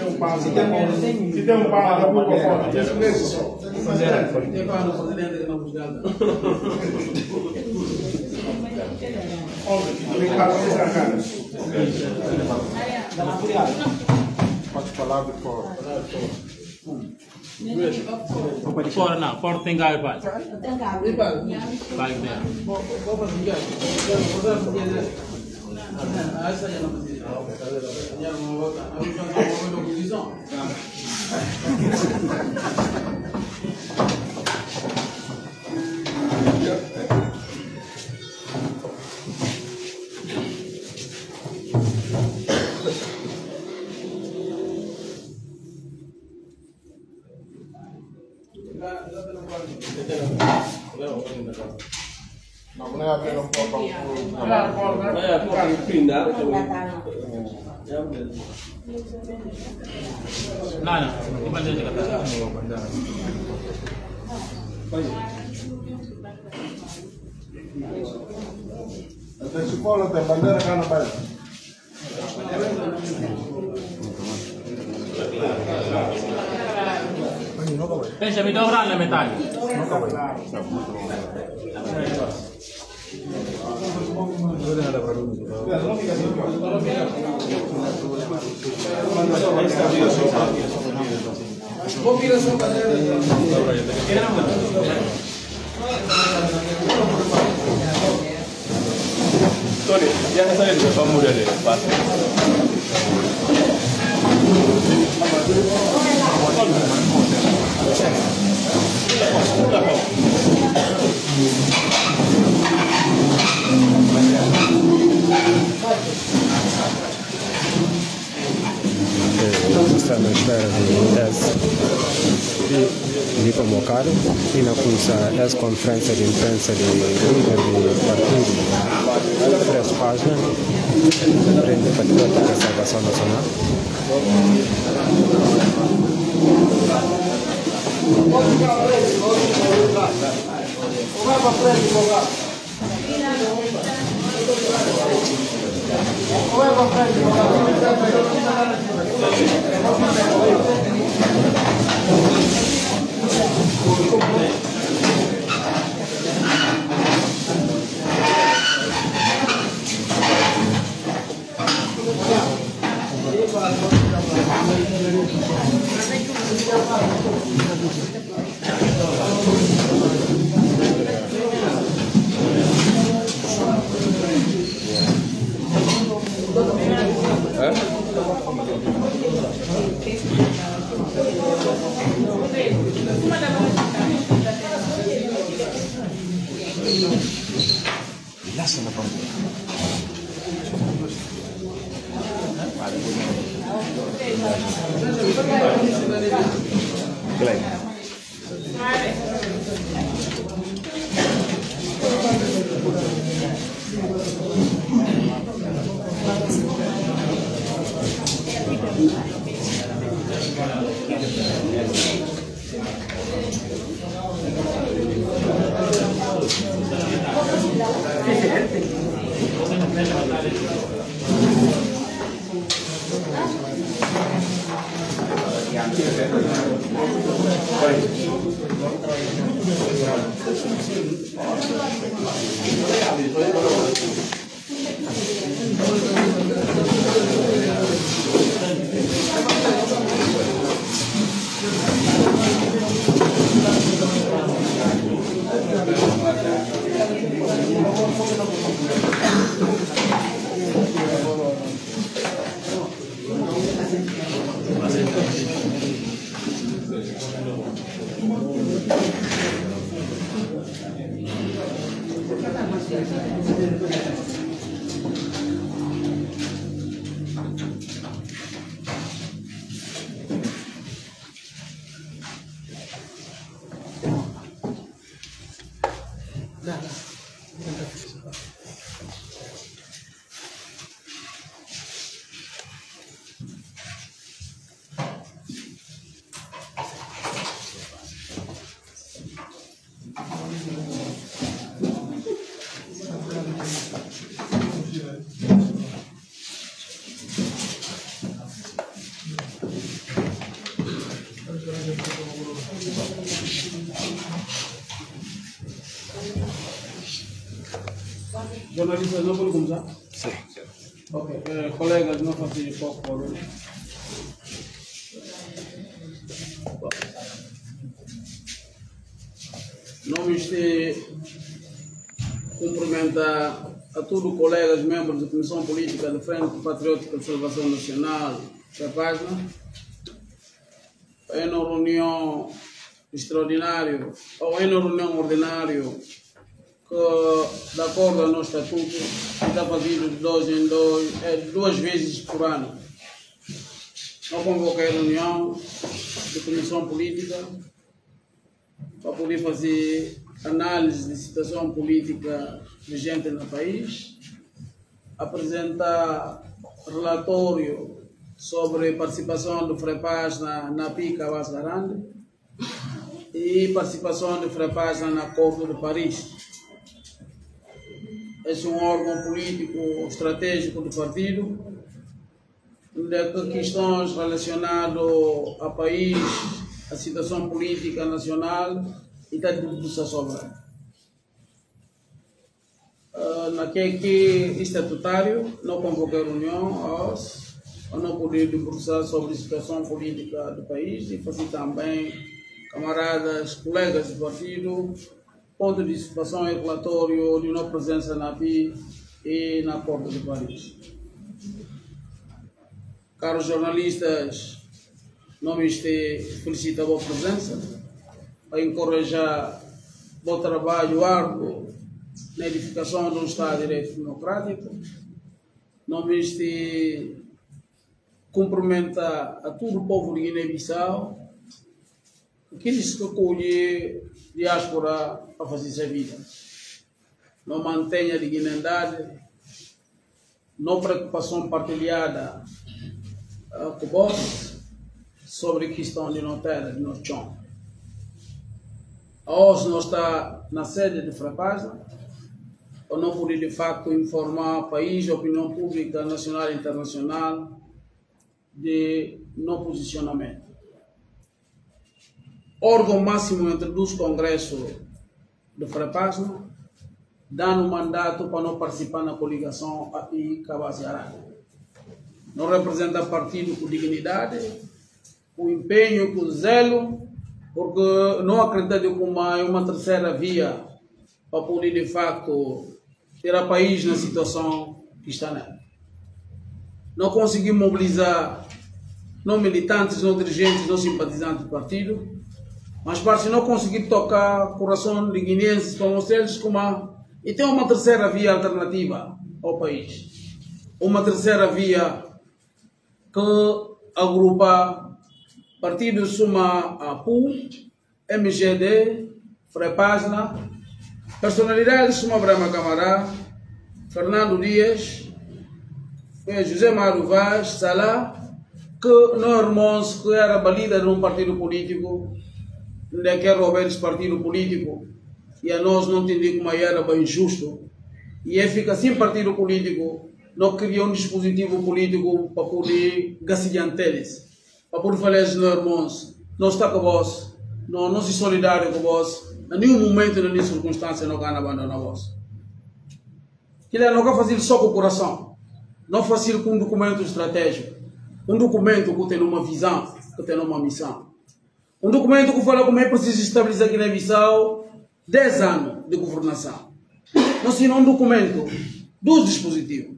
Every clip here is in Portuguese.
Se tem um pano da boca fora, tem só. Tem pano no presidente de Novos Galda. Pode falar de fora. Fora não, fora tem galho, pai. Tem galho. Vai dentro. Vou fazer essa já não precisa. Já não vou voltar. Eu já estou na oposição. Não, não é abrir um pouco. Não é a pintar. Não, vai dentro da casa. Até escola tem bandeira cá na bairro. Pensa, me dobra na metade. Vou virar sua bandeira. Tony, ya está el vamos a ver, pasa. Estamos à espera de convocar e na começar essa conferência de imprensa de líder do partido Três Páginas, Frente Patriótica da Salvação Nacional. Jornalistas não podem começar? Sim. Ok. Colegas, não fazem foco por hoje. Nome de cumprimentar a todos os colegas membros da Comissão Política da Frente Patriótica de Salvação Nacional da página. É uma reunião extraordinária, ou é uma reunião ordinária, que, de acordo ao nosso estatuto, está fazendo de 2 em 2, 2 vezes por ano. Não convoquei reunião de Comissão Política para poder fazer análise de situação política vigente no país, apresentar relatório sobre participação do FREPAS na PICA Vasgarande e participação do FREPAS na Acordo de Paris. Esse é um órgão político estratégico do partido, onde questões relacionadas ao país, a situação política nacional e está de discussão sobre. Naquele estatutário, não convoquei reunião, não poder debruçar sobre a situação política do país e fazer também, camaradas, colegas do partido, ponto de situação e relatório de não presença na PI e na Acordo de Paris. Caros jornalistas, não me felicito a vossa presença, a encorajar o bom trabalho árduo na edificação de um Estado de Direito Democrático. Não me cumprimentar a todo o povo de Guiné-Bissau, aqueles que acolhem diáspora a fazer sua vida. Não mantenha a dignidade, não preocupação partilhada com vós sobre a questão de não terra, de nosso chão. Hoje nós está na sede de FREPAS, ou não poder de facto informar o país, a opinião pública nacional e internacional de não posicionamento. Órgão máximo entre os congressos do FREPAS, dando mandato para não participar na coligação API Cabasiará. Não representa partido com dignidade, com empenho, com zelo, porque não acredito que uma terceira via para poder de facto ter o país na situação que está nela. Não conseguimos mobilizar não militantes, não dirigentes, não simpatizantes do partido, mas para se não conseguir tocar o coração de guineenses para mostrar-lhes e tem uma terceira via alternativa ao país. Uma terceira via que agrupa partidos suma APU, MGD, FREPASNA, personalidades suma Brahma Camará, Fernando Dias, José Mário Vaz, Salah, que não irmãos que era balida de um partido político, onde quer roubar esse partido político, e a nós não entendemos como era bem injusto, e ele fica sem partido político, não cria um dispositivo político para poder gastar eles, para poder falar aos irmãos, não está com vós, não se solidário com vós, em nenhum momento, em nenhuma circunstância, não quer abandonar vós. Que ele não quer fazer só com o coração, não fazer com um documento estratégico, um documento que tem uma visão, que tem uma missão. Um documento que fala como é preciso estabilizar aqui na Bissau 10 anos de governação. Não senão um documento dos dispositivos.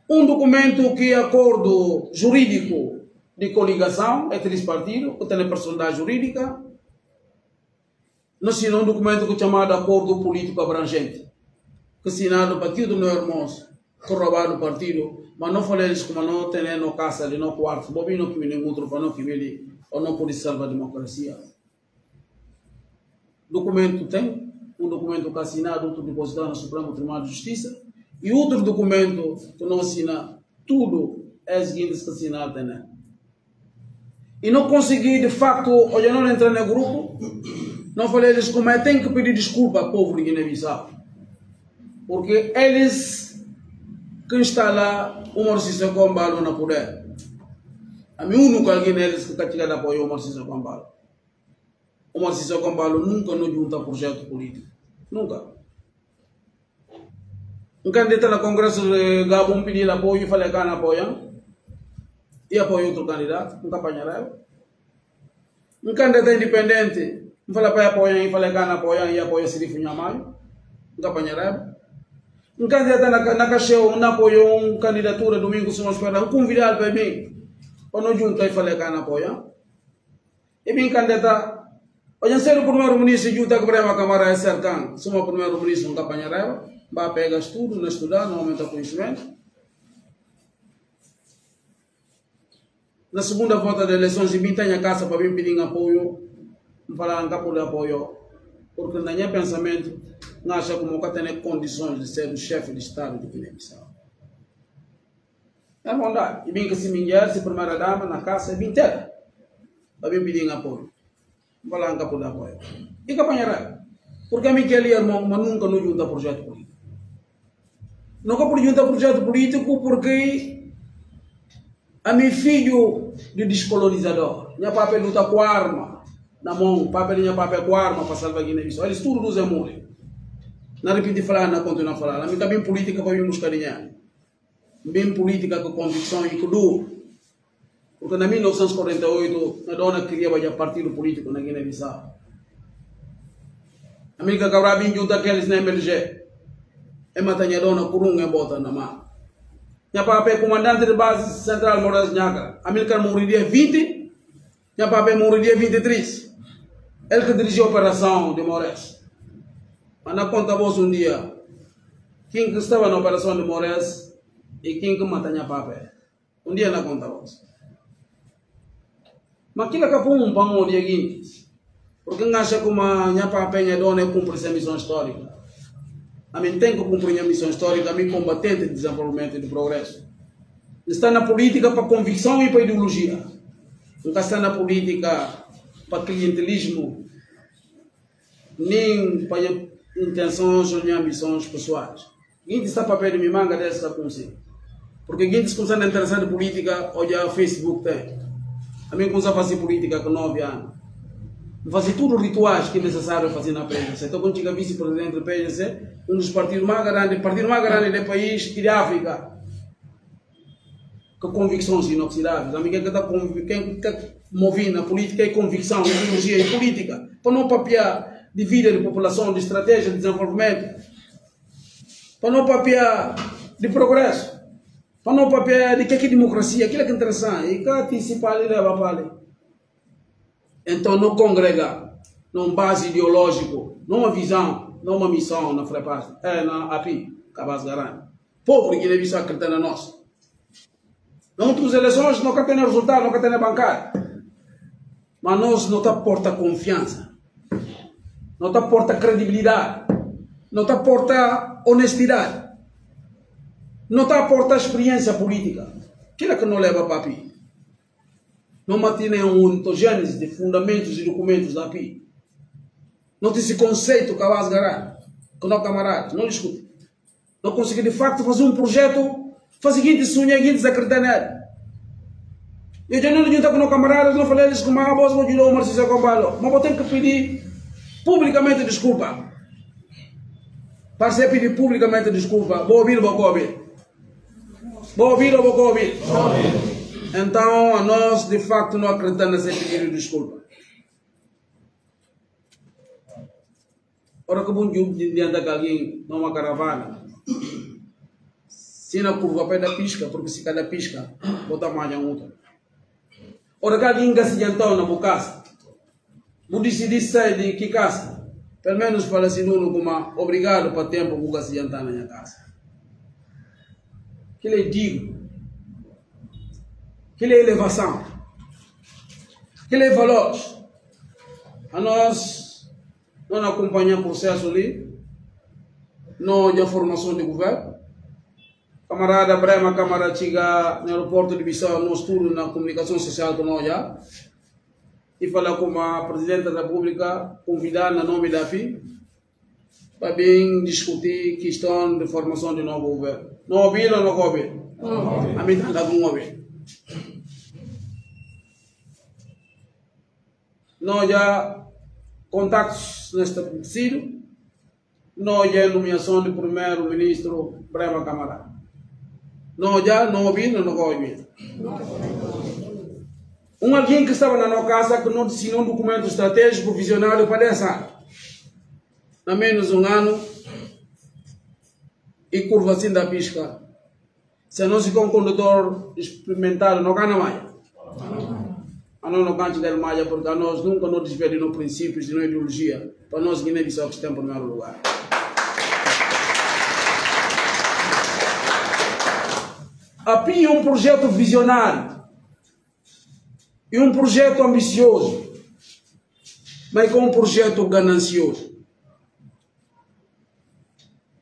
Um documento que é acordo jurídico de coligação entre os partidos, que tem a personalidade jurídica. Não senão um documento que é chamado acordo político abrangente, que é assinado para todos os meus irmãos que roubaram o partido, mas não falei isso como não tem no casa de no quarto, bobino que me encontro para não que ele ou não pode salvar a democracia. Documento tem, um documento que é assinado, outro depositado no Supremo Tribunal de Justiça, e outro documento que não assina, tudo é o seguinte que assinado tem. E não consegui, de facto, hoje não entrar no grupo, não falei eles como é, tem que pedir desculpa ao povo de Guiné-Bissau, porque eles que está lá, o Marcelo Combalo no poder. A mim, nunca alguém neles que está tirando apoio ao Marcelo Combalo. O Marcelo Combalo nunca nos junta projeto político. Nunca. Um candidato no Congresso de Gabon pediu apoio e falei que não apoiam. E apoio outro candidato, um campanha. Um candidato independente, não falei para apoiar e falei que não apoiam e apoia Sirif Nhamaio, um campanha. Um candidato na Cacheu não apoiou uma candidatura domingo se não espera, um convidado para mim, para não juntar e falei que não apoiam. E bem candidato, olha, ser o primeiro-ministro junta com a Câmara de Sercão, se o primeiro-ministro um campanha. Vai pegar estudo, não estudar, não aumenta conhecimento. Na segunda volta de eleições, eu tenho a casa para vir pedir apoio, não falar em campo de apoio, porque na minha pensamento, não acha como que tem condições de ser o chefe de Estado de Guiné-Bissau. É verdade. E bem que se mulher, se primeira dama, na casa, é bem inteira, para vir pedir apoio. Não falar em campo de apoio. E campanha, porque a mim que ele é irmão, mas nunca não junta projeto político. Nunca junta projeto político porque a meu filho de descolonizador, minha papai luta com arma na mão, papai minha papai com arma para salvar Guiné-Bissau. Eles tudo nos morrem. Não repete falar, não continua a falar. A mim também política para mim buscar dinheiro. Bem política com convicção e com duro. Porque em 1948 a dona queria fazer partido político na Guiné-Bissau. A mim que acabava de juntar aqueles na MLG. É matanha dona por um bota na mão. Minha papai comandante de base central Moraes Nhaca. Amílcar moriria 20. Minha papai moriria 23. Ele que dirigiu a operação de Moraes. Mas na conta voz um dia, quem que estava na operação de Moraes e quem que mata minha papai. Um dia na conta voz. Mas aquilo acabou um pão o dia seguinte. Porque não acha que minha papai é dona e cumpre essa missão histórica. A mim tem que cumprir a missão histórica, a mim combatente de desenvolvimento e de progresso. Está na política para convicção e para ideologia. Não está na política para clientelismo, nem para intenções ou nem ambições pessoais. Quem está para perder minha manga dessa consigo. Porque quem está interessado em política, olha o Facebook tem. A mim começa a fazer política com 9 anos. Fazer tudo os rituais que é necessário fazer na PGC. Então, quando chega vice-presidente da PGC, um dos partidos mais grandes do país e da África, com convicções inoxidáveis. A mim quem está movendo a política é convicção, ideologia e política, para não papiar de vida de população, de estratégia de desenvolvimento, para não papiar de progresso, para não papiar de que é democracia, aquilo que é interessante, e que antecipar e leva para ali. Então, não congrega, não base ideológico, não uma visão, não uma missão na FREPAS, na API, Cabas Garante. Povo de Guiné-Bissau acredita na nossa. Não outras eleições, não tem resultado, não tem bancário. Mas nós não está porta confiança, não está porta credibilidade, não está porta honestidade, não está porta experiência política. Aquilo que não leva para a API. Não mantém uma ontogênese de fundamentos e documentos da API. Não tem esse conceito que a Garante, com os camaradas, não discute. Não consegue de facto fazer um projeto, fazer o seguinte, sonhar, desacreditar nele. Eu já não junto com os camaradas, não falei eles como a voz vou ajudar o Marcelo Combalo. Mas vou ter que pedir publicamente desculpa. Para ser pedir publicamente desculpa, vou ouvir ou vou ouvir? Vou ouvir ou vou ouvir? Então, a nós, de facto, não acreditamos nesse pedido de desculpa. Ora que bom diante de alguém numa caravana, se na curva pé da pisca, porque se cada pisca, bota mais a outra. Ora que alguém se então na bocaça, vou decidir sair de que casa, pelo menos fala assim, não como obrigado para tempo que se jantar na minha casa. Que lhe digo, que é elevação, que é valores. A nós não acompanhamos o processo ali, não há formação de governo. Camarada Brema, camarada chega no aeroporto de Bissau, nós estudo na comunicação social que nós já, e falar com a Presidente da República, convidar no nome da API, para bem discutir questão de formação de novo governo. Não ouviram ou não ouviram? A mim não ouviram. Nós já contactos nestabelecidos, não já nomeação de primeiro-ministro Brema Camara. Não já, não ouvi, não ouvi. Alguém que estava na nossa casa que não assinou um documento estratégico visionário para 10 anos. Há menos um ano, e curva assim da pisca. Se não se com um condutor experimentado, não ganha mais. A nós não ganha mais, porque a nós nunca nos desviamos nos princípios e na ideologia. Para nós, Guiné-Bissau, que está em primeiro lugar. API é um projeto visionário e um projeto ambicioso, mas com um projeto ganancioso.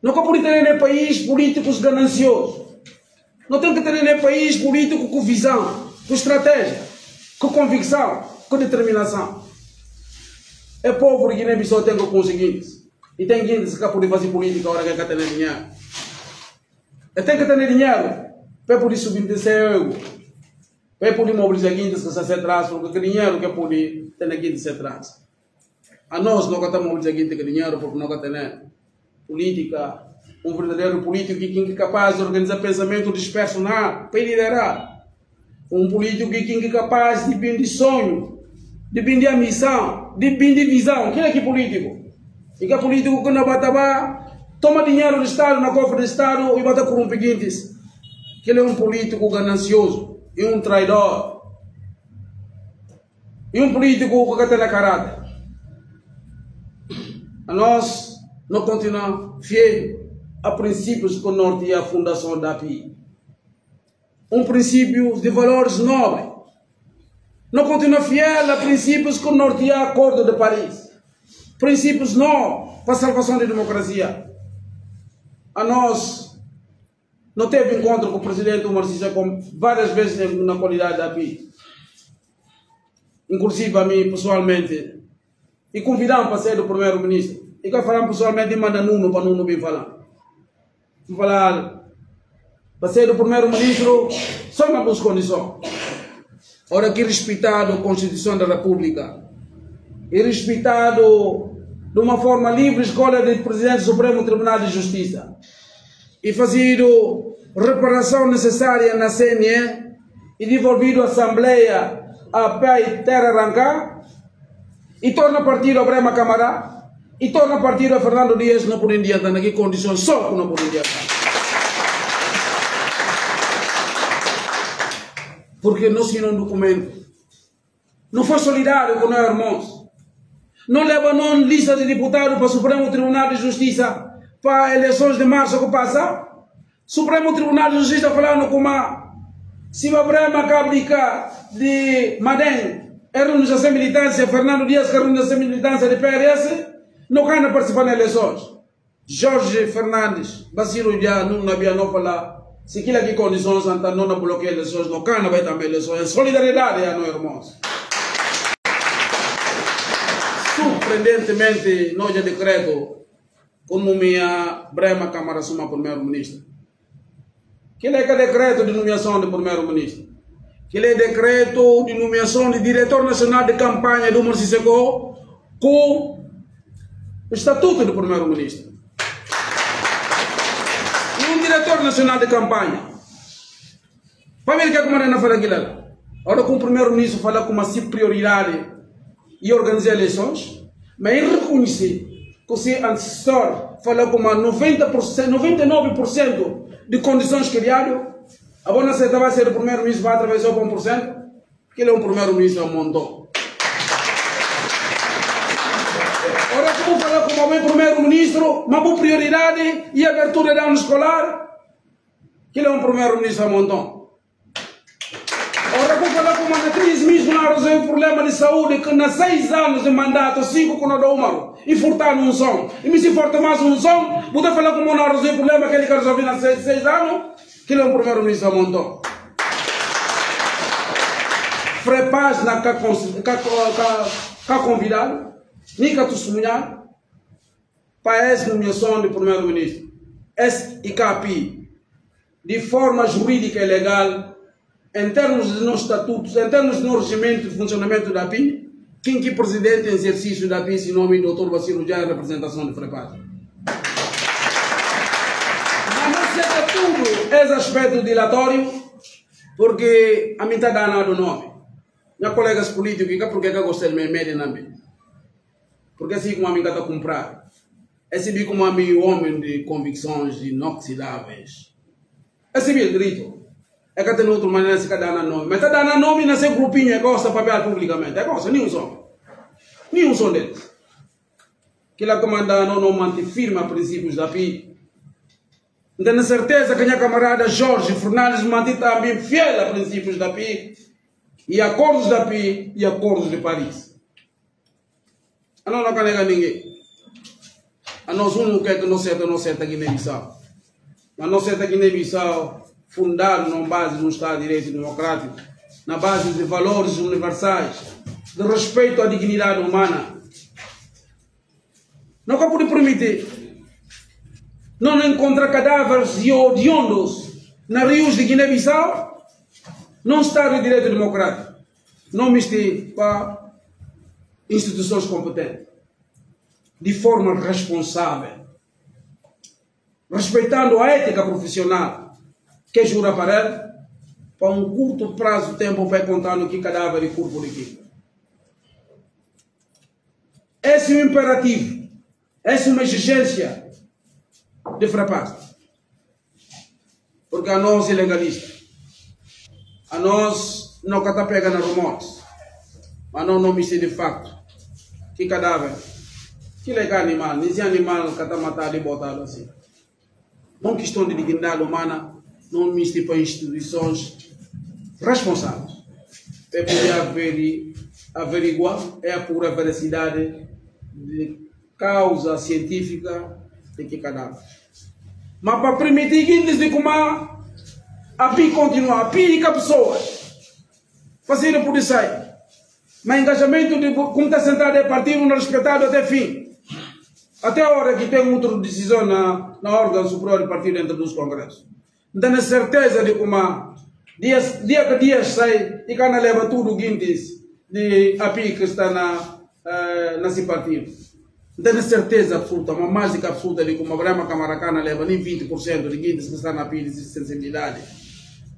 Não pode ter nem país políticos gananciosos. Não tem que ter nem país político com visão, com estratégia, com convicção, com determinação. É povo de Guiné-Bissau tem que conseguir isso. E tem que poder fazer política agora que tem dinheiro. E tem que ter dinheiro para poder subir de seu ego. Para poder mobilizar guindas que se atrás, porque o dinheiro que poder ter aqui de se atrás. A nós não estamos mobilizando guindas com dinheiro porque não temos política, um verdadeiro político que é capaz de organizar pensamento disperso para liderar. Um político que é capaz de vir de sonho, de vir de ambição, de vir de visão. Quem é que é político? E que é político que não bata, toma dinheiro do Estado, na cofre do Estado e bata corromper guintes. Que ele é um político ganancioso e um traidor. E um político que tem caráter. A nós não continua fiel a princípios que norteiam a fundação da API. Um princípio de valores nobres. Não continua fiel a princípios que norteiam o Acordo de Paris. Princípios nobres para a salvação da democracia. A nós não teve encontro com o presidente Omar Sissoko várias vezes na qualidade da API. Inclusive a mim pessoalmente. E convidamos para ser do primeiro-ministro. E que falamos pessoalmente e manda Nuno para Nuno vir falar. Vou falar para ser do primeiro-ministro só em algumas condições. Ora que respeitado a Constituição da República e respeitado de uma forma livre a escolha do Presidente do Supremo Tribunal de Justiça e fazido reparação necessária na CNE e devolvido a Assembleia a Pai Terra Arrancar e torna partido a Brema Camara e torna partido a Fernando Dias não podem adiantar naquele condições só que não podem adiantar. Porque não assinou um documento. Não foi solidário com nós irmãos. Não leva não lista de deputados para o Supremo Tribunal de Justiça para eleições de março que passa. Supremo Tribunal de Justiça falando com uma se a Brema Cabrica de Madem era organização militância, Fernando Dias que era organização militância de PRS, não quer participar nas eleições. Jorge Fernandes, Basílio já não havia não falar. Se aquilo aqui condições então não bloqueia eleições, não quer vai também eleições. Solidariedade a nós irmãos. Surpreendentemente, nós já decreto como minha Brema Camara Suma primeiro-ministro. Que é decreto de nomeação de primeiro-ministro. Que é decreto de nomeação de diretor nacional de campanha do Omar Sissoko com o estatuto do primeiro-ministro. E um diretor nacional de campanha. Para ver o que é que a fala aquilo. Agora com o primeiro-ministro fala com uma prioridade e organizar eleições, mas ele reconhece que o seu antecessor fala com uma 90%, 99% de condições criadas. A boa certa vai ser o primeiro-ministro vai atravessar o 1%, porque ele é um primeiro-ministro a montão. Ora, como falar com o primeiro-ministro, uma boa prioridade e abertura de ano escolar, que ele é um primeiro-ministro a montão. Ora, como falar com uma matriz mesmo na resolver o problema de saúde, que nas 6 anos de mandato, 5 com o Omar, e furtar um som. E me se furta mais um som, vou falar com o resolver o problema que ele quer resolver nas 6 anos, que ele é um primeiro-ministro a montão. Frepaz na convidado, nem que testemunhar, para essa nomeação de primeiro-ministro. Esse ICAPI, de forma jurídica e legal, em termos de nossos estatutos, em termos de nosso regimento de funcionamento da API, quem que é presidente em exercício da API, se nome Dr. Basílio já em representação de Frepaz. tudo esse aspecto dilatório, porque a mim está dando o nome. Meus colegas políticos, porque eu gostei de média na minha. Porque assim como a mim está a comprar, esse vi como a mim homem de convicções inoxidáveis. Esse vi direito. É que tem outra maneira de se dar nome. Mas está dando nome nesse grupinho que gosta de papel publicamente. É gosta, nenhum som. Nenhum som deles. Que lá comanda não mantém firme a princípios da PI. Tenho certeza que a minha camarada Jorge Fernandes mantém também fiel a princípios da PI. E acordos da PI e acordos de Paris. A não canega ninguém. A nós único que é que não certa Guiné-Bissau. Mas não certa Guiné-Bissau fundado na base de um Estado de Direito Democrático, na base de valores universais, de respeito à dignidade humana. Não pode permitir. Não encontra cadáveres hediondos nas rios de Guiné-Bissau, não Estado de Direito Democrático. Não misture para instituições competentes. De forma responsável. Respeitando a ética profissional. Que jura para ele, para um curto prazo de tempo para contar no que cadáver e corpo de aqui. Esse é um imperativo, essa é uma exigência de fracasso. Porque a nós é legalista, a nós não cata pega na rumores, mas não mistura de facto que cadáver, que legal animal, nesse animal que está matado e botado assim. Não questão de dignidade humana, não mistura para instituições responsáveis. É poder averiguar, é a pura veracidade de causa científica de que cadáver. Mas para permitir que eles de como a PI continuar, a PI e pessoas fazendo por isso aí. Mas engajamento de como está sentado é partido não respeitado até fim. Até a hora que tem outra decisão na órgão superior do partido dentro dos congressos. Tenho certeza de como dia que dia sai e quando leva tudo o guintes de API que está nesse partido. Tenho certeza absoluta, uma mágica absoluta de como a Brahma Camaracana leva nem 20% de guintes que está na API de sensibilidade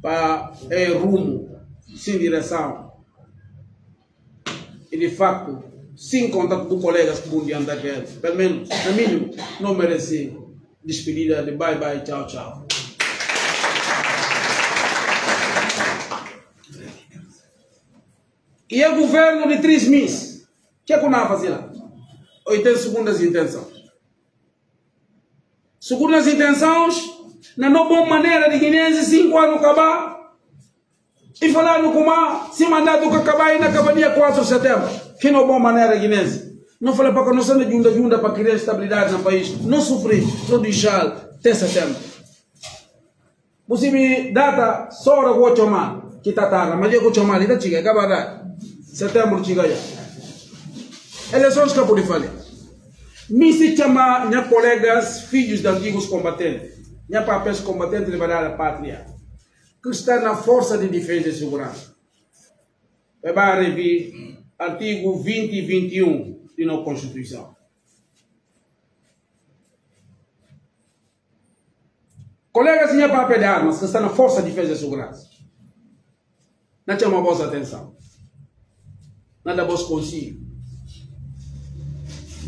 para rumo, sem direção. E de facto, sem contato com colegas que vão diante daquele, pelo menos, no mínimo, não merece despedida de bye bye, tchau, tchau. E o governo de 3 meses, o que é que não vai fazer lá? 80 segundas intenções. Segundo as intenções, na não boa maneira de guineenses 5 anos acabar, e falando como se mandato que acabar ainda acaba dia 4 de setembro, que não é boa maneira guineense. Não falei para que nós estamos junta para criar estabilidade no país, não sofrer, não deixar até setembro. Você me data só o que eu que está tarde, mas eu vou chamar, ele está acaba setembro chega já. Eleições que eu pude falar. Me se chama minha colegas, filhos de antigos combatentes, minha papéis combatentes de a pátria, que está na Força de Defesa e Segurança. Vai rever artigo 20 e 21 de nossa Constituição. Colegas, minha papel de armas, que está na Força de Defesa e Segurança. Não chama a vossa atenção. Nada vos consigo.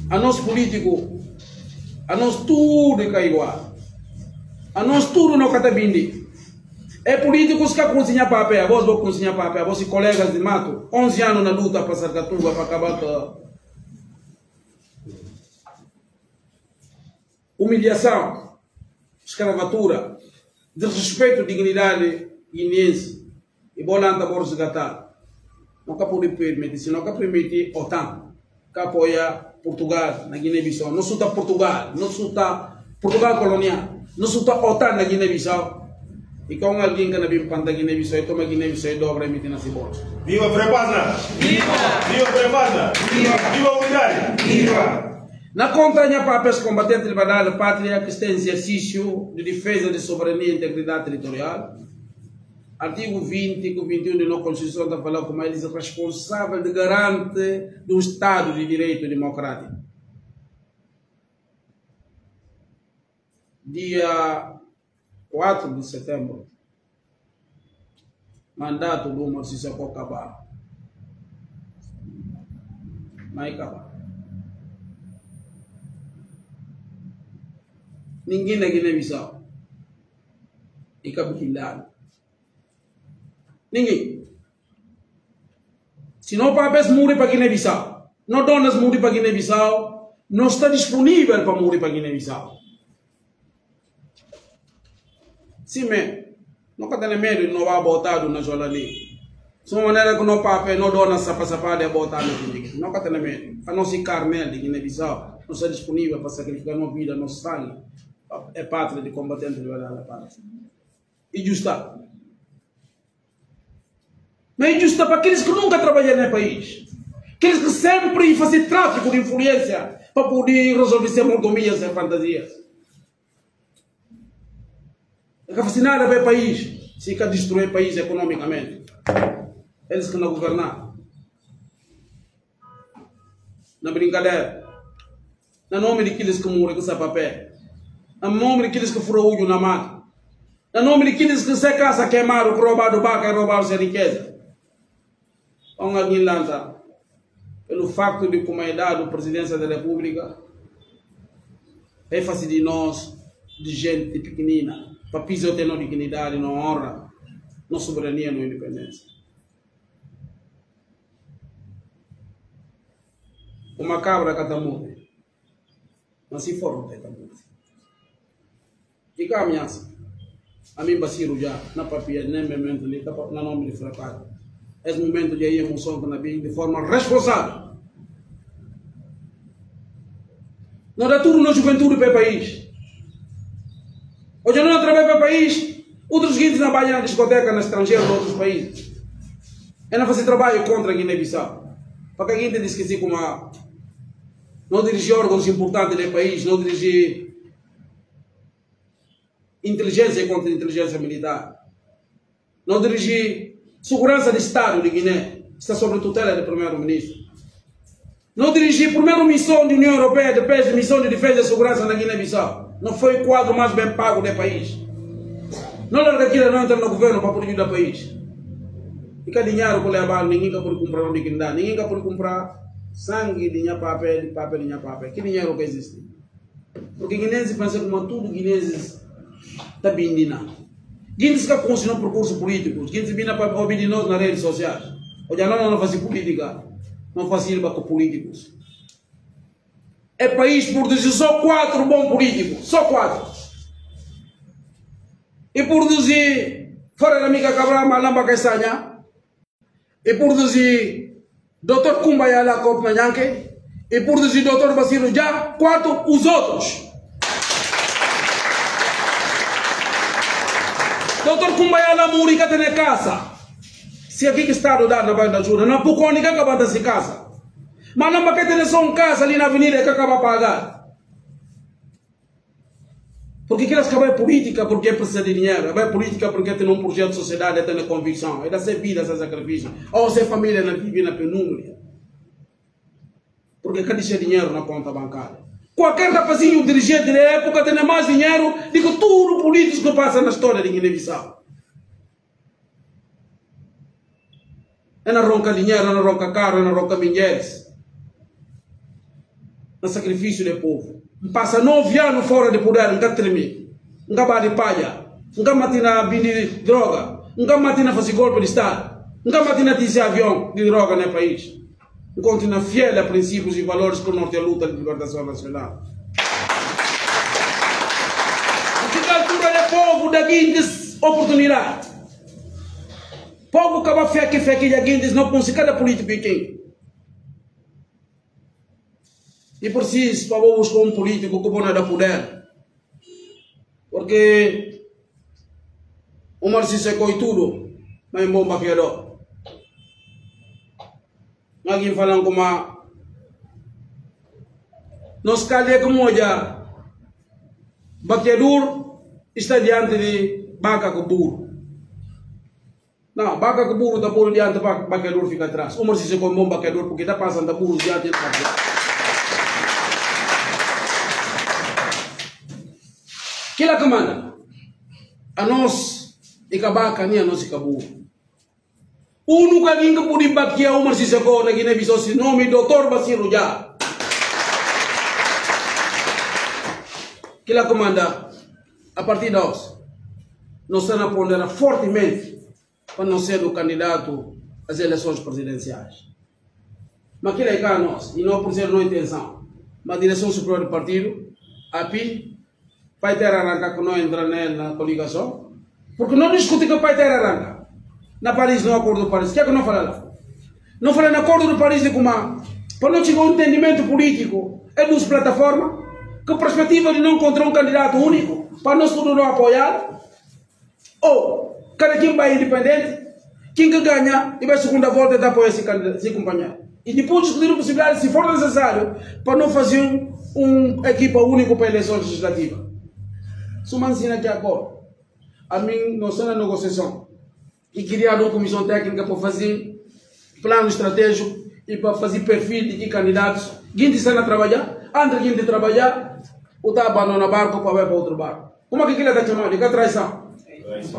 A nós político, a nós tudo é igual. A nós tudo não cata bindi. É políticos que cozinham papel, vós vão cozinhar papel, vós colegas de mato, 11 anos na luta para Sarcatuba, para acabar com humilhação, escravatura, desrespeito à dignidade guineense, e bolanda por resgatar. Nunca pode permitir, se nunca permitir, OTAN, que apoia Portugal na Guiné-Bissau. Não suta Portugal, não suta Portugal colonial, não suta OTAN na Guiné-Bissau. E com alguém que não vem para a Guiné-Bissau, toma Guiné-Bissau e dobra e mete na cebola. Viva Prepasa! Viva! Viva Prepasa! Viva! Viva a unidade! Viva! Na contra papéis combatentes de liberdade da pátria que tem exercício de defesa de soberania e integridade territorial. Artigo 20 e 21 da nossa Constituição está falando como eles responsável de garante do Estado de Direito Democrático. Dia 4 de setembro, mandato do Omar Sissoko acabar. Vai acabar. Ninguém na Guiné-Bissau e capital. Ninguém. Se não papéis morrer para Guiné-Bissau, não donas morrer para Guiné-Bissau, não está disponível para morrer para Guiné-Bissau. Sim, não tem medo de não vai botar na jola ali. Se uma maneira que não papéis, não dona sapa de botar no Guiné. Não tem medo. A nossa carne de Guiné-Bissau não está disponível para sacrificar nossa vida, nosso sangue. É pátria de combatente de verdade. E justa. Mas é justa para aqueles que nunca trabalharam no país. Aqueles que sempre fazem tráfico de influência para poder resolver suas mordomias e fantasias. Não quer fazer nada para o país. Se quer destruir o país economicamente. Eles que não governam. Na brincadeira. No nome daqueles que morrem com esse papel. No nome daqueles que foram olho na mata. No nome daqueles que se casa queimaram, que roubaram vaca e roubaram sua riqueza. Alguém lança, pelo facto de como é dado a presidência da República, é fácil de nós, de gente pequenina, para pisar ter nossa dignidade, nossa honra, nossa soberania, nossa independência. Uma cabra que está morta, mas se for não está morta. E cá ameaça, a mim Basiru já, na papia, nem momento ali, na nome de fracasso. É o momento de ir emoção de forma responsável. Não dá tudo na juventude para o país. Hoje não trabalha para o país, outros que trabalham na discoteca, no estrangeiro, em outros países. É não fazer trabalho contra a Guiné-Bissau. Para que a gente diz que assim como não dirigir órgãos importantes do país, não dirigir inteligência contra inteligência militar, não dirigir segurança do Estado de Guiné, está sob tutela do primeiro-ministro. Não dirigir a primeira missão da União Europeia, depois da missão de defesa e segurança na Guiné-Bissau. Não foi o quadro mais bem pago do país. Não era daquilo não entra no governo para poder ajudar o país. E que dinheiro que leva, ninguém pode comprar o dignidade, ninguém pode comprar sangue de papel de papel. Que dinheiro que existe? Porque guineenses pensam que tudo guineenses está bem. Guineenses que conseguem um percurso político, guineenses vêm para ouvir de nós nas redes sociais. Hoje não fazem política, não fazem com políticos. É país produzir só 4 bons políticos, só 4. E produzir fora da amiga Cabral, Malamba Castanha, e produzir Dr. Kumbaya lá com Manhanque, e produzir Dr. Basiru já, 4 os outros. Doutor Kumbaya lá muri que tem casa. Se aqui que está dado na banda ajuda, não pouco ninguém acaba de se casa. Mas não vai ter só casa ali na avenida que acaba pagar. Porque que elas acabam política porque precisa de dinheiro, é política porque tem um projeto de sociedade, tem convicção, é da ser vida, ser sacrifício, ou ser família não vive na penumbra. Porque cadê esse dinheiro na conta bancária? Qualquer rapazinho dirigente da época tem mais dinheiro do que tudo o político que passa na história de Guiné-Bissau. É na ronca dinheiro, é na ronca carro, é na ronca mulheres. No sacrifício do povo. Passa 9 anos fora de poder, nunca treme, nunca bate palha, nunca matina de droga, nunca matina fazer golpe de Estado, nunca matina dizer avião de droga no país. Continua fiel a princípios e valores que o norte luta de libertação nacional. Porque a altura é povo da guindes oportunidade. Povo que vai feque da guindes não consegue cada político pequeno. E precisa para buscar um político que pode dar poder. Porque o Marci secou tudo, mas é bom baqueiro. Alguém falando como nós calhamos como já baqueador está diante de vaca com burro. Não, vaca com burro está por diante, baqueador fica atrás. O Marci secou um bom baqueador porque está passando burro diante de vaca. Que ela comanda? a nós e cabaca nem a nós e cabu. O único que ninguém pode bater uma Sissoko na Guiné-Bissau se nome Dr. Bassirou Dia. Que lá comanda a partir de hoje nós estamos a ponderar fortemente para não ser o candidato às eleições presidenciais. Mas aquilo é cá nós, e não por ser não intenção, mas a direção superior do partido, a API, vai ter arranca que não entra na coligação, porque não discute que vai ter arranca. Na Paris, no Acordo de Paris, o que é que não fala lá? Não fala no Acordo de Paris de Comá, para não chegar a um entendimento político, é duas plataformas, que a perspectiva de não encontrar um candidato único, para nós todos não apoiar, ou cada quem vai independente, quem que ganha e vai a segunda volta de apoiar esse companheiro. E depois discutir a possibilidade, se for necessário, para não fazer uma equipa única para a eleição legislativa. Se uma ensina aqui agora, a mim não sei na negociação, e criar uma comissão técnica para fazer plano estratégico e para fazer perfil de candidatos, quem está a trabalhar, antes de quem trabalhar, ou está abandonando o barco para ir para outro barco. Como é que ele está chamando? Que é traição?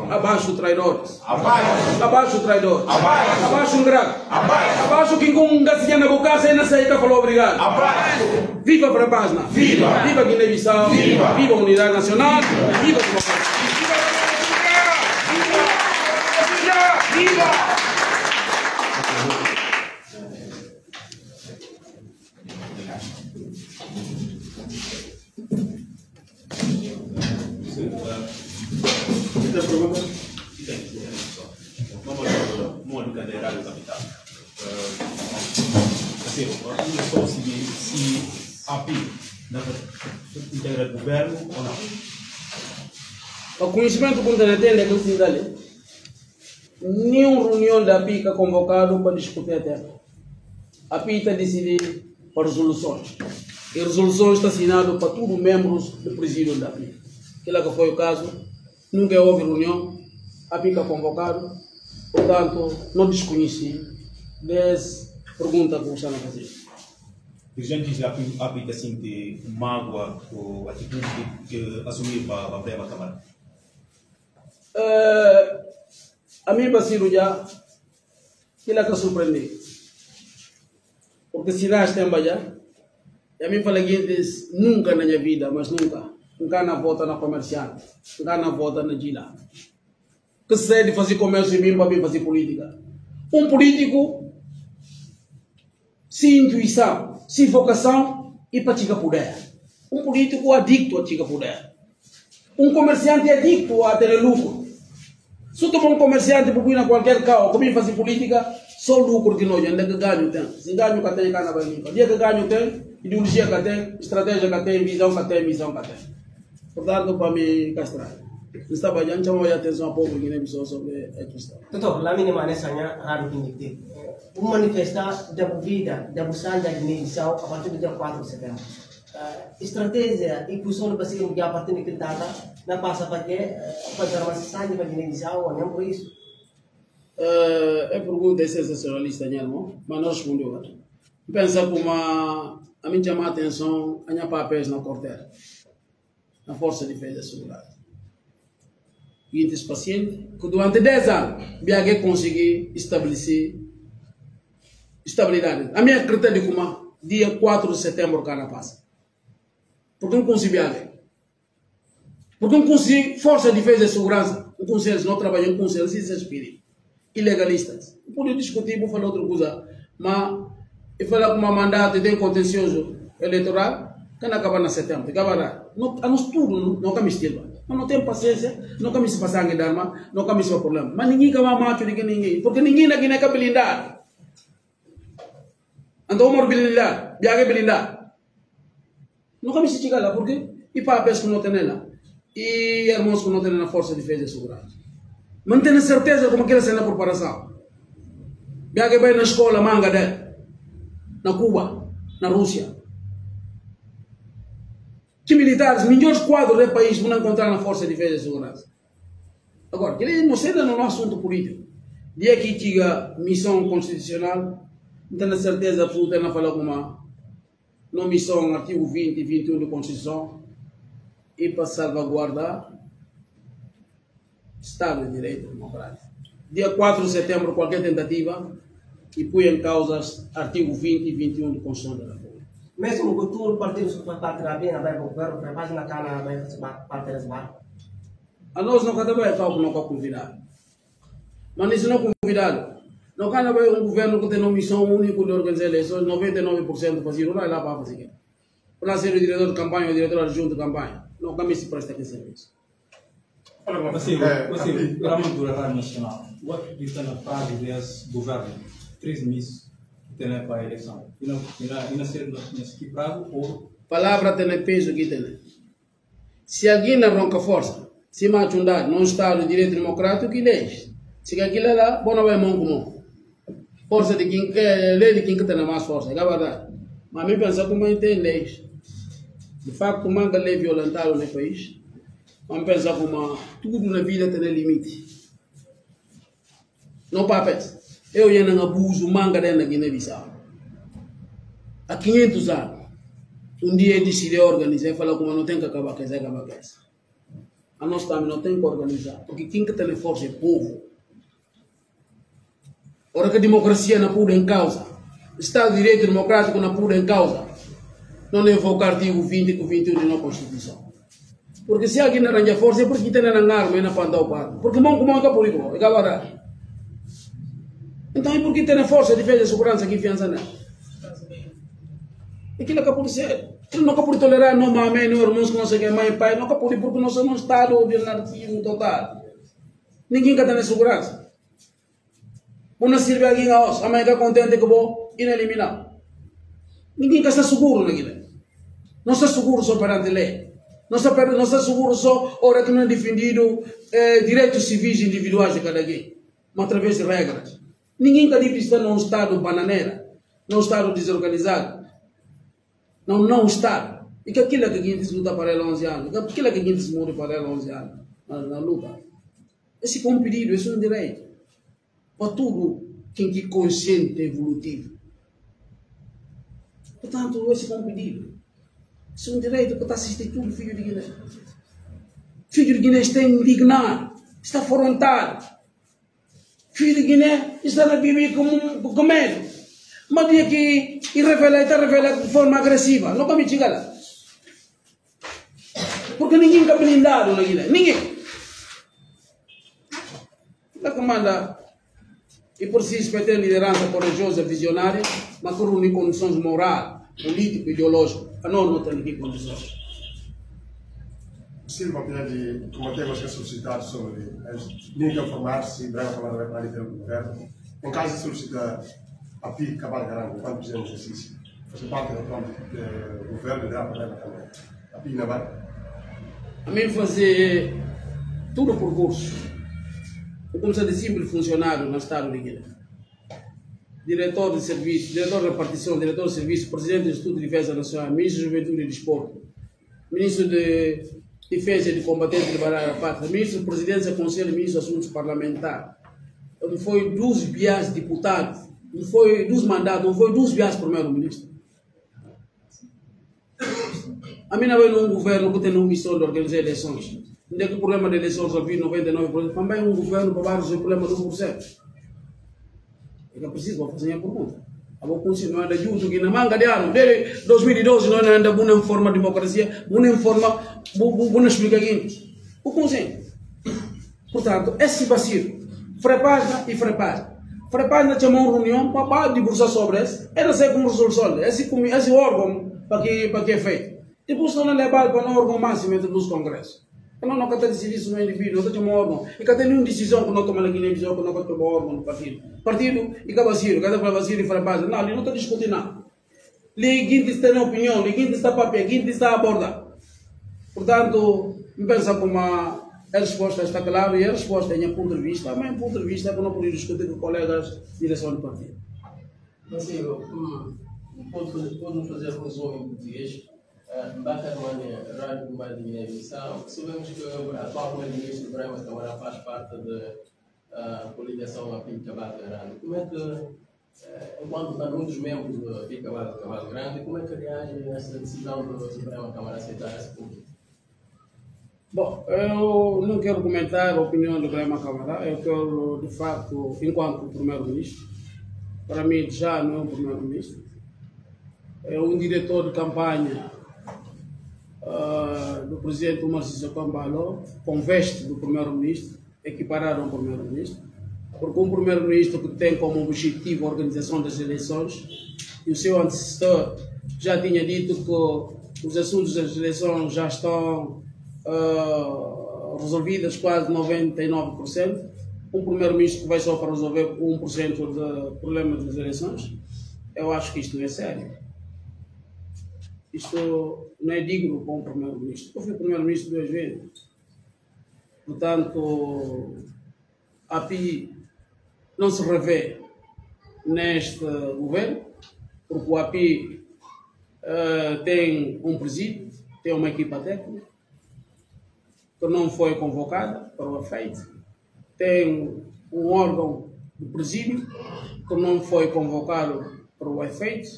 Abaixo traidores. Abaixo traidores. Abaixo ingrato. Abaixo quem com um gatinho na boca e não sai falou obrigado. Viva a Frepasna. Viva Guiné-Bissau. Viva a Unidade Nacional. Viva a democracia. Viva! Esta pergunta vamos do cadeirado capital. Assim, eu só se a API integra o governo ou não? O conhecimento que eu tenho é que eu tenho nenhuma reunião da API é convocado para discutir a terra. A API está decidida para resoluções. E resoluções está assinado para todos os membros do presídio da API. Aquilo que foi o caso, nunca houve reunião, a API está convocado, portanto, não desconheci das perguntas que você está fazendo. Os gente a API está sentindo mágoa ou atitude que assumir para a breve Câmara? A mim, Bassirou Dia, aquilo que surpreendeu. Porque se nós temos já, a mim falei que nunca na minha vida, mas nunca na volta na comerciante, nunca na volta na gila. Que sei de fazer comércio e mim para fazer política. Um político, sem intuição, sem vocação e para chegar poder. Um político adicto a chegar poder. Um comerciante adicto a ter lucro. Se eu tomar um comerciante para ir a qualquer carro, como fazer política, só lucro que nós ainda que ganho tem. Se ganho que tem, cá na banca. Dia que ganho tem, ideologia que tem, estratégia que tem, visão que tem, missão que tem. Portanto, para me castrar. Está bem, chama a atenção a pouco Guiné-Bissau sobre a questão. Doutor, lá minha maneira é raro que me o manifestar da vida, da busca da Guiné-Bissau a partir do dia 4 de setembro. Estratégia e função do Brasil que a partir daquela data não passa para que fazer uma sessão para Guiné-Bissau ou não por isso. A pergunta é sensacionalista, mas não respondeu. Pensa como a mim chama a atenção a minha papéis na quartel, na Força de Defesa e Seguridade. E esses pacientes, que durante 10 anos, BH conseguiu estabelecer estabilidade. A minha critério de como dia 4 de setembro cada passa. Porque não consigo BH. Porque não consigo Força de Defesa e Segurança. Não consigo, não trabalham com eles, esse espírito. Ilegalistas. Não pode discutir, vou falar outra coisa. Mas, eu falar com uma mandato e tem contencioso eleitoral, que não acaba na setembro. Acaba a nós tudo, não cabe estilo. Mas não tem paciência, não cabe se passar em Dharma, não cabe se problema. Mas ninguém acaba macho de ninguém. Porque ninguém aqui não é blindado. Então, uma blindado, viaja blindado. Não cabe se chegar lá, porque e papéis que não tem lá. E irmãos que não tem na Força de Defesa e Segurança. Mantém a certeza como aquela cena de preparação. Viaja bem na escola, manga dele. Na Cuba, na Rússia. Que militares, melhores quadros do país vão encontrar na Força de Defesa e Segurança. Agora, ele não sei no assunto político. Dia que chega missão constitucional, não tenho certeza absoluta de falar com uma missão, artigo 20 e 21 da Constituição, e para salvaguardar Estado de Direito Democrático. Dia 4 de setembro, qualquer tentativa que põe em causa artigo 20 e 21 da Constituição da República. Mesmo que todo partido que faz parte da BIA vai governo, prepara na cana, vai fazer parte das barras. A nós não cada vez não é convidado. Mas isso não é convidado. Não cada vez um governo que tem uma missão única de organizar eleições, 99% fazer não é lá para fazer. Para ser o diretor de campanha ou o diretor adjunto de campanha, não cabe se presta aqui serviço. Você, Ramadura Nacional, what you can apply this government, 3 meses que tem para a eleição. E não ser equilibrado ou... Palavra tem peso que tem. Se alguém não ronca força, se mate um dado, não está no direito democrático, que deixe. Se aquilo é lá, bom não vai mão com mão. Força de quem quer, lei de quem que tem mais força, é verdade. Mas me pensa como tem leis. De facto, manga lei violentada no país. Mas pensa como tudo na vida tem limite. Não papéis. Eu ia não abuso manga dentro da Guiné-Bissau. Há 500 anos. Um dia eu decidi organizar e falar como não tem que acabar com essa. A nós também não tem que organizar. Porque quem que tem força é o povo. Ora que a democracia não pôr em causa. Estado de Direito Democrático não pôr em causa. Não invocar o artigo 20 e 21 da nossa Constituição. Porque se alguém não arranja força é porque tem na arma e na pantau para. Porque mão com mão é por igual. É verdade. Então é porque tem força, defesa e segurança que fiança nela. Aquilo é que pode ser. Ele não pode tolerar não mamãe, não irmãos que não sei quem, mãe e pai. Não pode porque nós somos um estado de anarquismo total. Ninguém quer ter segurança. Uma sirve alguém a nós, a mãe está contente que vou eliminar. Ninguém quer estar seguro naquilo. Não está seguro só perante a lei. Não está seguro só hora que não é defendido direitos civis individuais de cada quem. Mas através de regras. Ninguém está estar num estado bananeira, num estado desorganizado. Não Estado. E que aquilo é que a gente luta para ele 11 anos. Aquilo é que a gente morre para ele 11 anos na luta. Esse é um pedido, esse é um direito. Para tudo quem é consciente e evolutivo. Portanto, esse é um pedido. Esse é um direito que está assistindo tudo, filho de Guiné. Filho de Guiné está indignado, está afrontado. Filho de Guiné está na Bíblia com medo. Mas dia que está revelado de forma agressiva. Nunca me chega lá. Porque ninguém está blindado na Guiné. Ninguém. A comanda e por si ter liderança corajosa, visionária, mas com reunir condições morais, político e ideológico. A não tem aqui condições. Silva pede, como temos que solicitar sobre ninguém informar-se, breve falar da área do governo. Em caso de solicitar a PIC Cabal Grande, quando fizer um exercício, fazer parte do plano do governo, dá para também. A PIC não vai? A mim fazer tudo por curso. Eu comecei de simples funcionário no Estado de Guiné. Diretor de serviço, diretor de repartição, diretor de serviço, presidente do Instituto de Defesa Nacional, ministro de Juventude e Desporto, ministro de Defesa e de Combatente de Liberar a Pátria, ministro de Presidência, Conselho e ministro de Assuntos Parlamentares. Não foi 12 vias deputados, não foi 12 mandatos, não foi 12 vias primeiro-ministro. A mim não é um governo que tem uma missão de organizar eleições. Onde é que o problema de eleições resolvido 99%? Também é um governo para resolver o problema do 1%. É que é preciso fazer a pergunta. A boa continuar de junto que na manga de ano, desde 2012, nós ainda não forma democracia, não forma, não explica aqui. O conselho. Portanto, esse vacilo, frepagem e frepagem. Frepagem chamou uma reunião para debruçar sobre isso, era ser como resolução, esse órgão para que é feito. Depois não é levado para o órgão máximo dos congressos. Não está decidindo isso no indivíduo, não está chamando órgão. E cada nenhuma decisão que não toma aqui, nem decisão que não toma órgão do partido. Partido e cabaciro, cada cabaciro e frepagem. Não, ele não está discutindo nada. Ninguém está na opinião, ninguém está papel, ninguém está a abordar. Portanto, me pensa como a resposta está clara e a resposta é em ponto de vista, mas em ponto de vista é que não podemos discutir com colegas de direção do partido. Mas sim, podemos fazer um resumo em português. Bacarmania, Rádio do Bairro de Guiné-Bissau. Sabemos que o atual primeiro-ministro Ibrahima Camara faz parte da coligação a PIC Cabal Grande. Como é que, enquanto está um dos membros do PIC Cabal Grande, como é que reage a essa decisão do Ibrahima Camara aceitar esse público? Bom, eu não quero comentar a opinião do Brema Camará, eu quero, de facto, enquanto primeiro-ministro, para mim já não é um primeiro-ministro, é um diretor de campanha do presidente Omar Sissoko Embaló, com veste do primeiro-ministro, equiparado a um primeiro-ministro, porque um primeiro-ministro que tem como objetivo a organização das eleições, e o seu antecessor já tinha dito que os assuntos das eleições já estão resolvidas quase 99%, um primeiro-ministro que vai só para resolver 1% do problema das eleições, eu acho que isto não é sério. Isto não é digno para um primeiro-ministro. Eu fui primeiro-ministro 2 vezes. Portanto, a API não se revê neste governo, porque o API tem um presídio, tem uma equipa técnica, que não foi convocada para o efeito, tem um órgão de presídio, que não foi convocado para o efeito.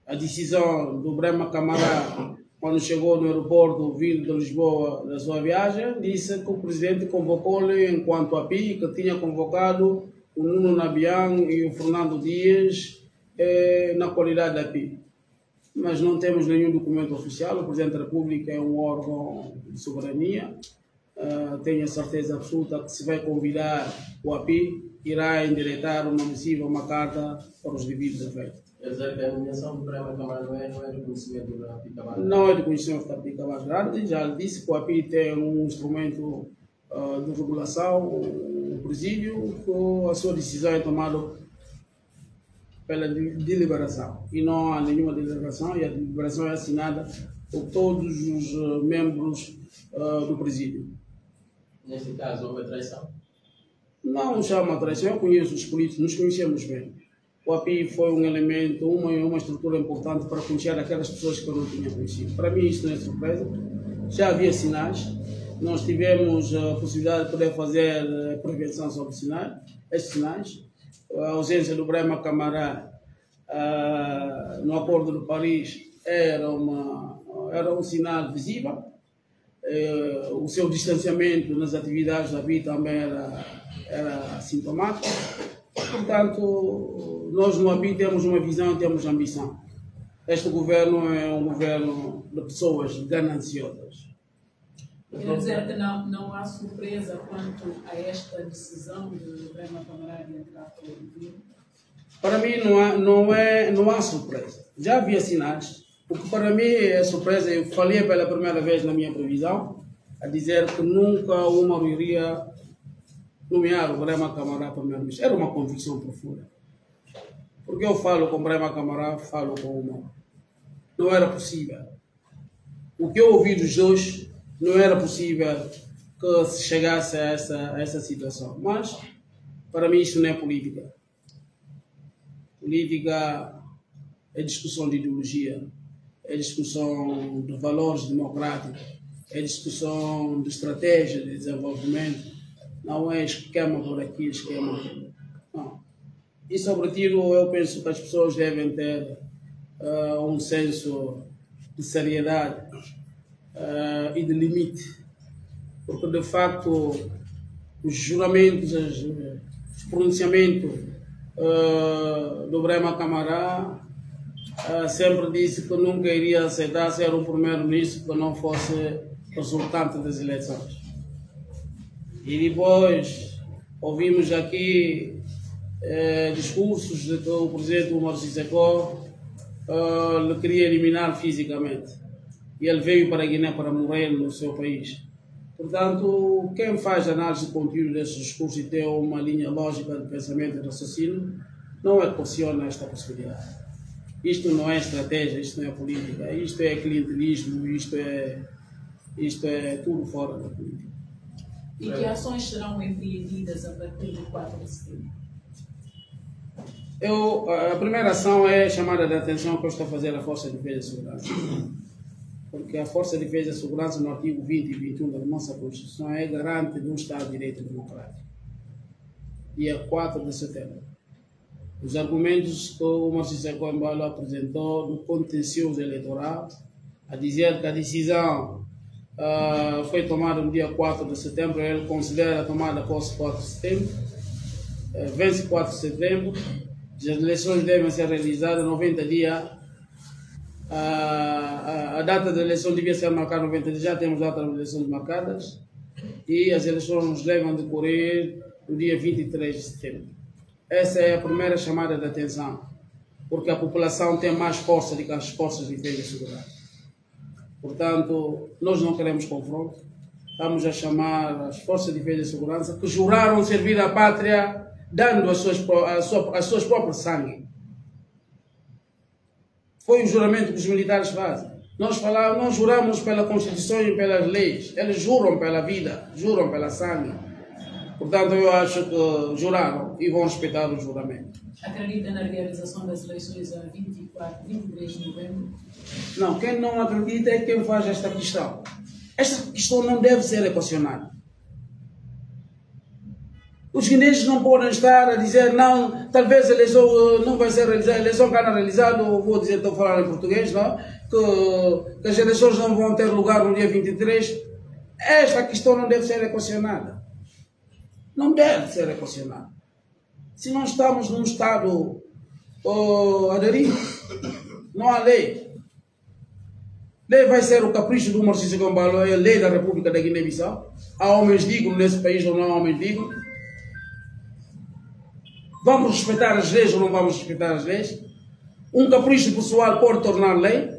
A decisão do Brema Camará, quando chegou no aeroporto vindo de Lisboa da sua viagem, disse que o presidente convocou-lhe enquanto API, que tinha convocado o Nuno Nabian e o Fernando Dias na qualidade de API. Mas não temos nenhum documento oficial. O Presidente da República é um órgão de soberania. Tenho a certeza absoluta que se vai convidar o API, irá endireitar uma missiva, uma carta para os devidos efeitos. Quer dizer que a nomeação do Brema Camará não é de conhecimento da API Cabas Grande? Não é de conhecimento da API Cabas Grande. Já lhe disse que o API tem um instrumento de regulação, um presídio, que a sua decisão é tomada pela deliberação. E não há nenhuma deliberação, e a deliberação é assinada por todos os membros do presídio. Neste caso, houve traição? Não chama traição, eu conheço os políticos, nos conhecemos bem. O API foi um elemento, uma estrutura importante para conhecer aquelas pessoas que eu não tinha conhecido. Para mim isto não é surpresa, já havia sinais, nós tivemos a possibilidade de poder fazer prevenção sobre estes sinais. A ausência do Brema Camará no Acordo de Paris era um sinal visível. O seu distanciamento nas atividades da API também era sintomático. Portanto, nós no API temos uma visão, temos ambição. Este governo é um governo de pessoas gananciosas. Quer dizer que não há surpresa quanto a esta decisão do Brema Camará de entrar para o governo? Para mim não há surpresa. Já havia sinais. O que para mim é surpresa, eu falei pela primeira vez na minha previsão, a dizer que nunca o Umaru iria nomear o Brema Camará primeiro-ministro. Era uma convicção profunda. Porque eu falo com o Brema Camará, falo com o Umaru. Não era possível. O que eu ouvi dos dois, não era possível que se chegasse a essa situação. Mas, para mim, isso não é política. Política é discussão de ideologia, é discussão de valores democráticos, é discussão de estratégia de desenvolvimento. Não é esquema por aqui, esquema por ali. Não. E, sobretudo, eu penso que as pessoas devem ter um senso de seriedade e de limite. Porque, de facto, os juramentos, os pronunciamentos do Brema Camará sempre disse que nunca iria aceitar ser um primeiro-ministro que não fosse resultante das eleições. E depois ouvimos aqui discursos de que o presidente Omar Sissoko lhe queria eliminar fisicamente. E ele veio para a Guiné para morrer no seu país. Portanto, quem faz análise do conteúdo desses discursos e tem uma linha lógica de pensamento e de raciocínio, não equaciona esta possibilidade. Isto não é estratégia, isto não é política, isto é clientelismo, isto é tudo fora da política. E que ações serão empreendidas a partir do 4 de setembro? A primeira ação é chamada de atenção que eu estou a fazer à Força de Defesa e Segurança. Porque a Força de Defesa e Segurança, no artigo 20 e 21 da nossa Constituição, é garante de um Estado de Direito Democrático. Dia 4 de setembro. Os argumentos que o Omar Sissoko Embaló apresentou do contencioso eleitoral, a dizer que a decisão foi tomada no dia 4 de setembro. Ele considera a tomada posse 4 de setembro. Vence 4 de setembro. As eleições devem ser realizadas 90 dias. A data da eleição devia ser marcada 90 dias. Já temos datas de eleições marcadas. E as eleições devem decorrer no dia 23 de setembro. Essa é a primeira chamada de atenção, porque a população tem mais força do que as forças de defesa e segurança. Portanto, nós não queremos confronto. Estamos a chamar as forças de defesa e segurança que juraram servir a pátria dando as suas próprias sangue. Foi o juramento que os militares fazem. Nós juramos pela Constituição e pelas leis. Eles juram pela vida, juram pela sangue. Portanto, eu acho que juraram e vão respeitar o juramento. Acredita na realização das eleições a 23 de novembro? Não, quem não acredita é quem faz esta questão. Esta questão não deve ser equacionada. Os guineenses não podem estar a dizer não, talvez a eleição não vai ser realizada, a eleição que está realizada, vou dizer, estou a falar em português, não? Que as eleições não vão ter lugar no dia 23. Esta questão não deve ser equacionada. Não deve ser equacionada. Se não estamos num Estado aderido, não há lei. Lei vai ser o capricho do Marciso Gambalo, é a lei da República da Guiné-Bissau. Há homens dignos nesse país ou não há homens dignos? Vamos respeitar as leis ou não vamos respeitar as leis? Um capricho pessoal pode tornar lei?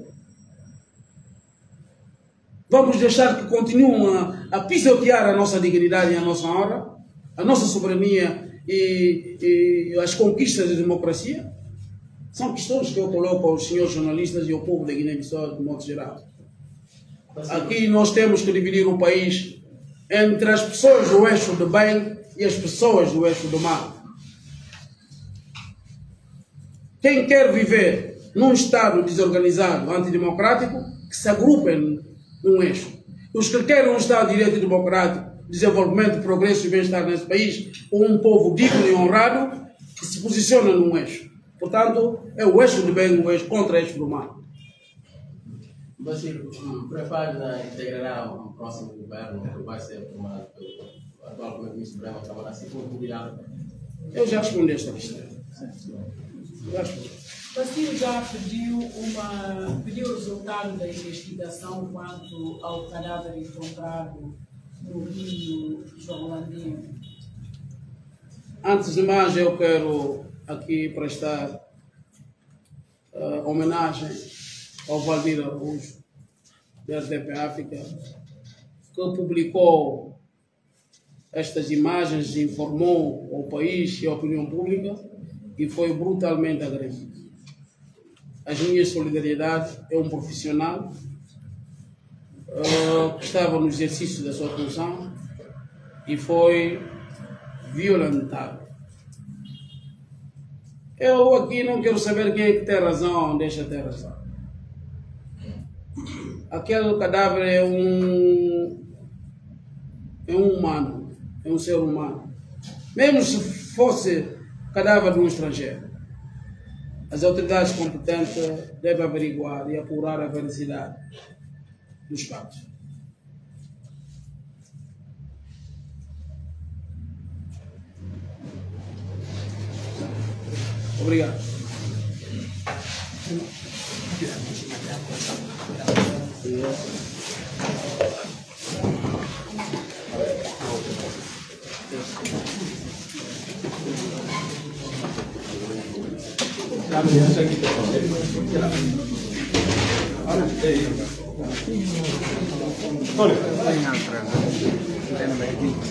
Vamos deixar que continuem a pisotear a nossa dignidade e a nossa honra, a nossa soberania e as conquistas da democracia? São questões que eu coloco aos senhores jornalistas e ao povo da Guiné-Bissau de modo geral. Aqui nós temos que dividir o país entre as pessoas do eixo do bem e as pessoas do eixo do mal. Quem quer viver num Estado desorganizado, antidemocrático, que se agrupem num eixo. Os que querem um Estado de direito e democrático, desenvolvimento, progresso e bem-estar nesse país, ou um povo digno e honrado, que se posiciona num eixo. Portanto, é o eixo do bem, o eixo contra o eixo do mal. Você prepara integrará um próximo governo que vai ser formado pelo atual primeiro-ministro Brema Camarasi com o diálogo? Eu já respondi esta questão. Basílio já pediu o resultado da investigação quanto ao cadáver encontrado no rio João Landinho. Antes de mais, eu quero aqui prestar homenagem ao Valdir Araújo, da RDP África, que publicou estas imagens, informou ao país e à opinião pública e foi brutalmente agredido. As minhas solidariedades, é um profissional que estava no exercício da sua função e foi violentado. Eu aqui não quero saber quem é que tem razão ou deixa ter razão. Aquele cadáver é um humano, é um ser humano. Mesmo se fosse cadáver de um estrangeiro, as autoridades competentes devem averiguar e apurar a veracidade dos fatos. Obrigado.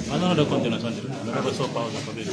Ma non da continuazione, non da solo pausa per il